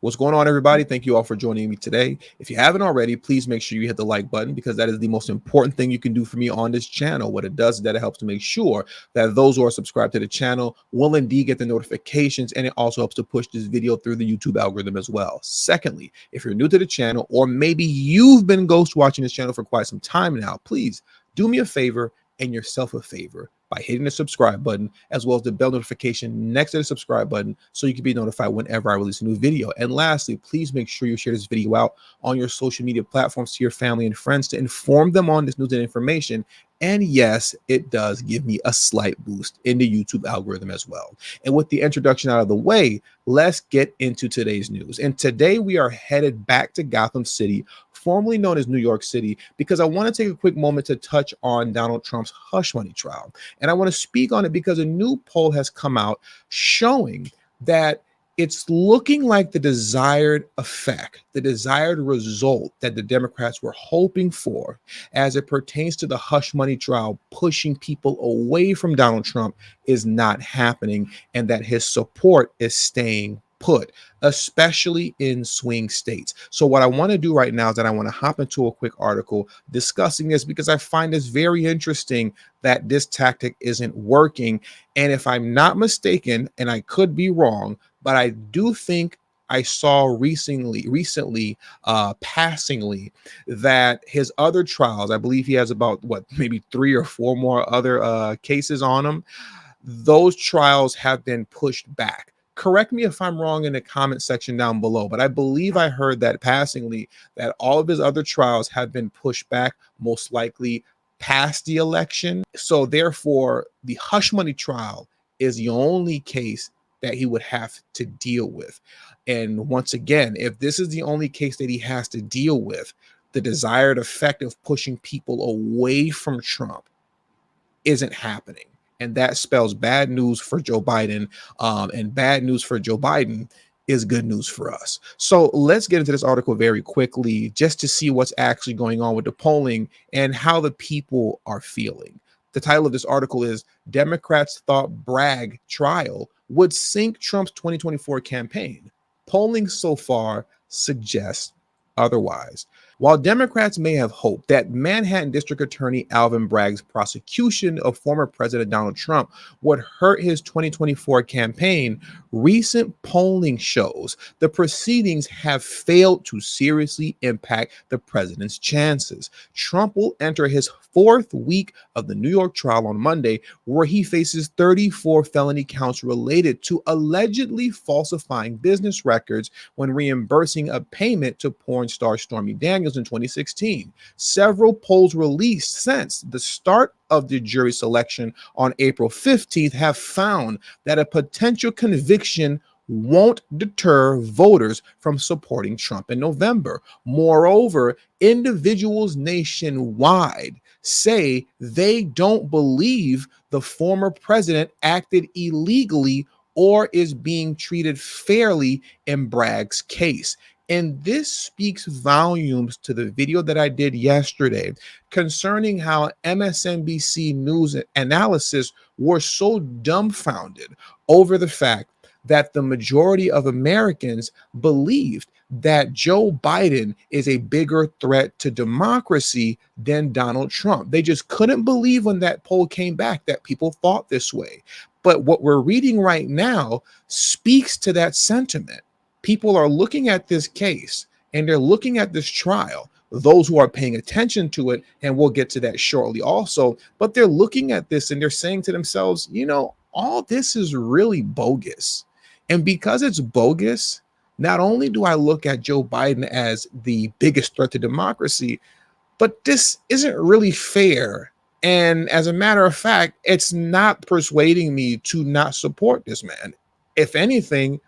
What's going on, everybody? Thank you all for joining me today. If you haven't already, please make sure you hit the like button because that is the most important thing you can do for me on this channel. What it does is that it helps to make sure that those who are subscribed to the channel will indeed get the notifications, and it also helps to push this video through the YouTube algorithm as well. Secondly, if you're new to the channel, or maybe you've been ghost watching this channel for quite some time now, please do me a favor and yourself a favor by hitting the subscribe button as well as the bell notification next to the subscribe button so you can be notified whenever I release a new video. And lastly, please make sure you share this video out on your social media platforms to your family and friends to inform them on this news and information. And yes, it does give me a slight boost in the YouTube algorithm as well. And with the introduction out of the way, let's get into today's news. And today we are headed back to Gotham City, formerly known as New York City, because I want to take a quick moment to touch on Donald Trump's hush money trial. And I want to speak on it because a new poll has come out showing that it's looking like the desired effect, the desired result that the Democrats were hoping for as it pertains to the hush money trial, pushing people away from Donald Trump, is not happening, and that his support is staying put, especially in swing states. So what I want to do right now is that I want to hop into a quick article discussing this because I find this very interesting that this tactic isn't working. And if I'm not mistaken, and I could be wrong, but I do think I saw recently, passingly, that his other trials, I believe he has about maybe 3 or 4 more other cases on him. Those trials have been pushed back. Correct me if I'm wrong in the comment section down below, but I believe I heard that passingly that all of his other trials have been pushed back, most likely past the election. So therefore, the hush money trial is the only case that he would have to deal with. And once again, if this is the only case that he has to deal with, the desired effect of pushing people away from Trump isn't happening. And that spells bad news for Joe Biden. And bad news for Joe Biden is good news for us. So let's get into this article very quickly just to see what's actually going on with the polling and how the people are feeling. The title of this article is Democrats Thought Bragg Trial Would Sink Trump's 2024 Campaign. Polling so far suggests otherwise. While Democrats may have hoped that Manhattan District Attorney Alvin Bragg's prosecution of former President Donald Trump would hurt his 2024 campaign, recent polling shows the proceedings have failed to seriously impact the president's chances. Trump will enter his 4th week of the New York trial on Monday, where he faces 34 felony counts related to allegedly falsifying business records when reimbursing a payment to porn star Stormy Daniels in 2016. Several polls released since the start of the jury selection on April 15th have found that a potential conviction won't deter voters from supporting Trump in November. Moreover, individuals nationwide say they don't believe the former president acted illegally or is being treated fairly in Bragg's case. And this speaks volumes to the video that I did yesterday concerning how MSNBC News analysis were so dumbfounded over the fact that the majority of Americans believed that Joe Biden is a bigger threat to democracy than Donald Trump. They just couldn't believe when that poll came back that people thought this way. But what we're reading right now speaks to that sentiment. People are looking at this case and they're looking at this trial, those who are paying attention to it, and we'll get to that shortly also, but they're looking at this and they're saying to themselves, all this is really bogus. And because it's bogus, not only do I look at Joe Biden as the biggest threat to democracy, but this isn't really fair. And as a matter of fact, it's not persuading me to not support this man. If anything,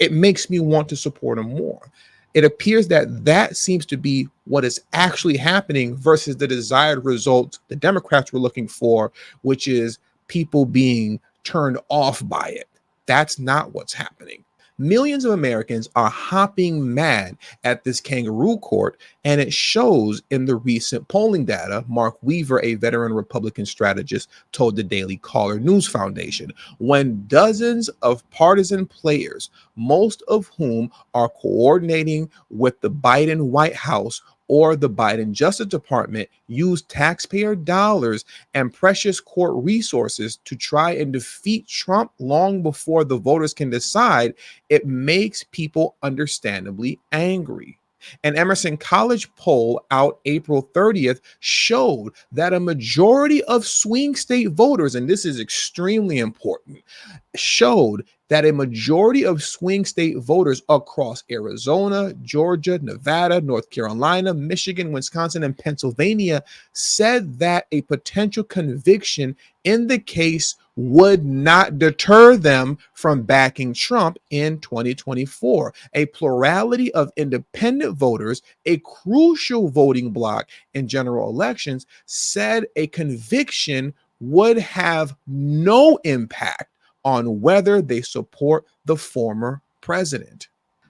it makes me want to support him more. It appears that seems to be what is actually happening versus the desired result the Democrats were looking for, which is people being turned off by it. That's not what's happening. Millions of Americans are hopping mad at this kangaroo court, and it shows in the recent polling data. Mark Weaver, a veteran Republican strategist, told the Daily Caller News Foundation, when dozens of partisan players, most of whom are coordinating with the Biden White House or the Biden Justice Department, use taxpayer dollars and precious court resources to try and defeat Trump long before the voters can decide, it makes people understandably angry. An Emerson College poll out April 30th showed that a majority of swing state voters, and this is extremely important, showed that a majority of swing state voters across Arizona, Georgia, Nevada, North Carolina, Michigan, Wisconsin, and Pennsylvania said that a potential conviction in the case would not deter them from backing Trump in 2024. A plurality of independent voters, a crucial voting bloc in general elections, said a conviction would have no impact on whether they support the former president.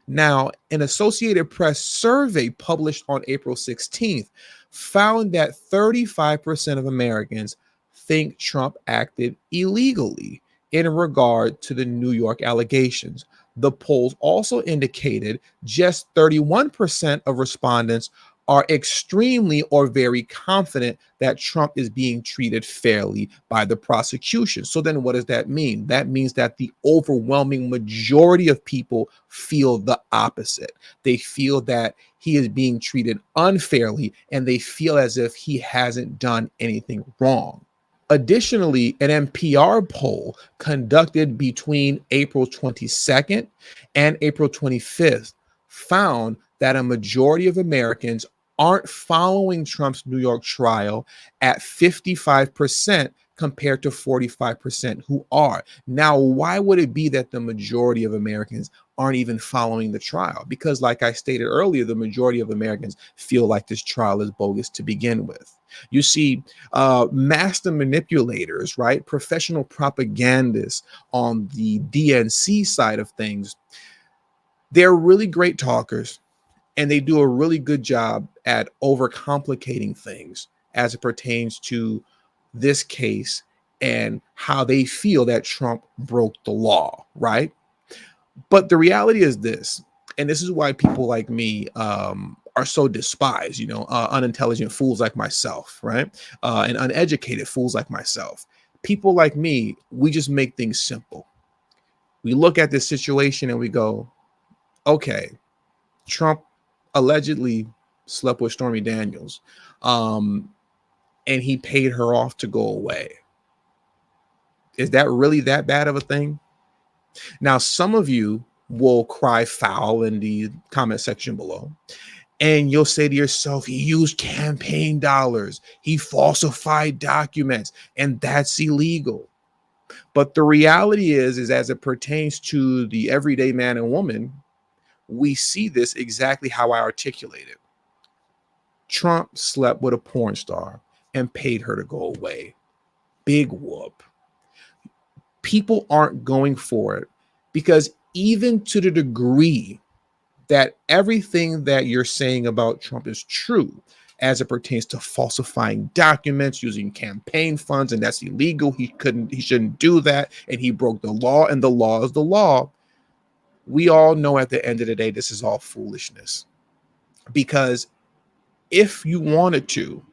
Now, an Associated Press survey published on April 16th found that 35% of Americans think Trump acted illegally in regard to the New York allegations. The polls also indicated just 31% of respondents are extremely or very confident that Trump is being treated fairly by the prosecution. So then what does that mean? That means that the overwhelming majority of people feel the opposite. They feel that he is being treated unfairly, and they feel as if he hasn't done anything wrong. Additionally, an NPR poll conducted between April 22nd and April 25th found that a majority of Americans aren't following Trump's New York trial at 55% compared to 45% who are. Now, why would it be that the majority of Americans aren't even following the trial? Because, like I stated earlier, the majority of Americans feel like this trial is bogus to begin with. You see, master manipulators, right? Professional propagandists on the DNC side of things, they're really great talkers, and they do a really good job at overcomplicating things as it pertains to this case and how they feel that Trump broke the law, right? But the reality is this, and this is why people like me are so despised, unintelligent fools like myself, right? And uneducated fools like myself. People like me, we just make things simple. We look at this situation and we go, okay, Trump allegedly slept with Stormy Daniels, and he paid her off to go away. Is that really that bad of a thing? Now, some of you will cry foul in the comment section below, and you'll say to yourself, he used campaign dollars, he falsified documents, and that's illegal. But the reality is as it pertains to the everyday man and woman, we see this exactly how I articulated. Trump slept with a porn star and paid her to go away. Big whoop. People aren't going for it because even to the degree that everything that you're saying about Trump is true as it pertains to falsifying documents, using campaign funds, and that's illegal. He shouldn't do that, and he broke the law, and the law is the law. We all know at the end of the day, this is all foolishness. Because if you wanted to,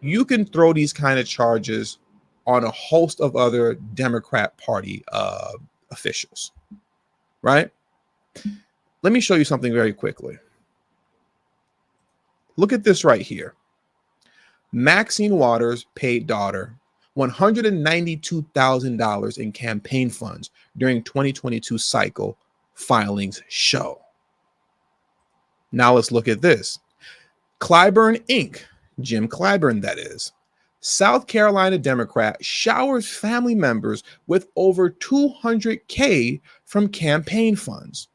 you can throw these kind of charges on a host of other Democrat Party officials, right? Let me show you something very quickly. Look at this right here. Maxine Waters paid daughter $192,000 in campaign funds during 2022 cycle, filings show. Now let's look at this. Clyburn Inc., Jim Clyburn, that is, South Carolina Democrat, showers family members with over $200K from campaign funds.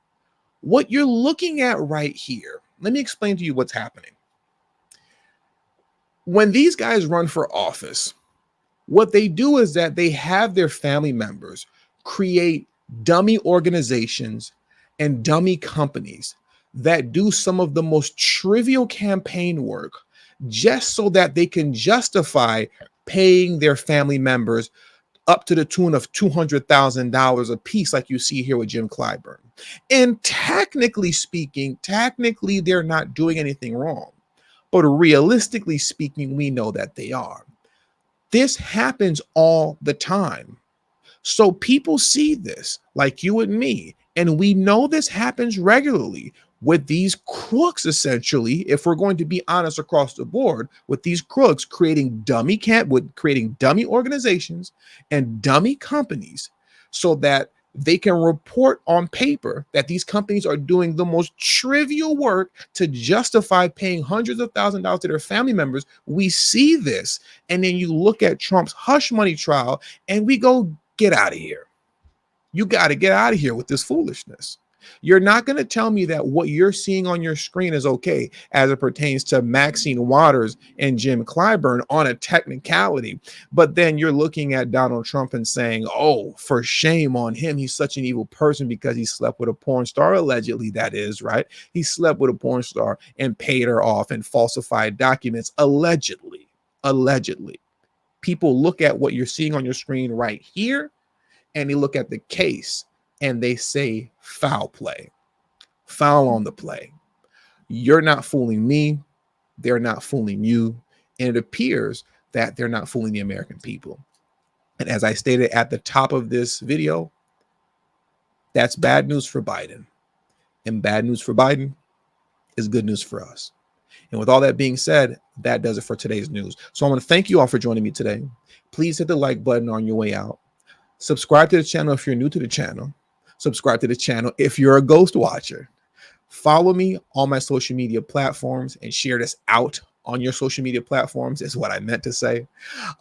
What you're looking at right here, let me explain to you what's happening. When these guys run for office, what they do is that they have their family members create dummy organizations, and dummy companies that do some of the most trivial campaign work just so that they can justify paying their family members up to the tune of $200,000 a piece, like you see here with Jim Clyburn. And technically speaking, technically they're not doing anything wrong. But realistically speaking, we know that they are. This happens all the time. So people see this, like you and me, and we know this happens regularly with these crooks, essentially, if we're going to be honest across the board, with these crooks creating creating dummy organizations and dummy companies so that they can report on paper that these companies are doing the most trivial work to justify paying hundreds of thousands of dollars to their family members. We see this, and then you look at Trump's hush money trial and we go, get out of here. You got to get out of here with this foolishness. You're not going to tell me that what you're seeing on your screen is okay as it pertains to Maxine Waters and Jim Clyburn on a technicality. But then you're looking at Donald Trump and saying, oh, for shame on him. He's such an evil person because he slept with a porn star, allegedly, that is, right? He slept with a porn star and paid her off and falsified documents, allegedly. Allegedly. People look at what you're seeing on your screen right here, and they look at the case and they say foul play, foul on the play. You're not fooling me. They're not fooling you. And it appears that they're not fooling the American people. And as I stated at the top of this video, that's bad news for Biden. And bad news for Biden is good news for us. And with all that being said, that does it for today's news. So I want to thank you all for joining me today. Please hit the like button on your way out. Subscribe to the channel if you're new to the channel. Subscribe to the channel if you're a ghost watcher. Follow me on my social media platforms and share this out on your social media platforms is what I meant to say.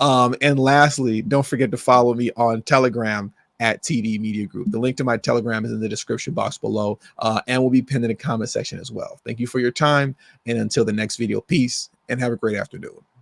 And lastly, don't forget to follow me on Telegram at TD Media Group. The link to my Telegram is in the description box below and will be pinned in the comment section as well. Thank you for your time. And until the next video, peace and have a great afternoon.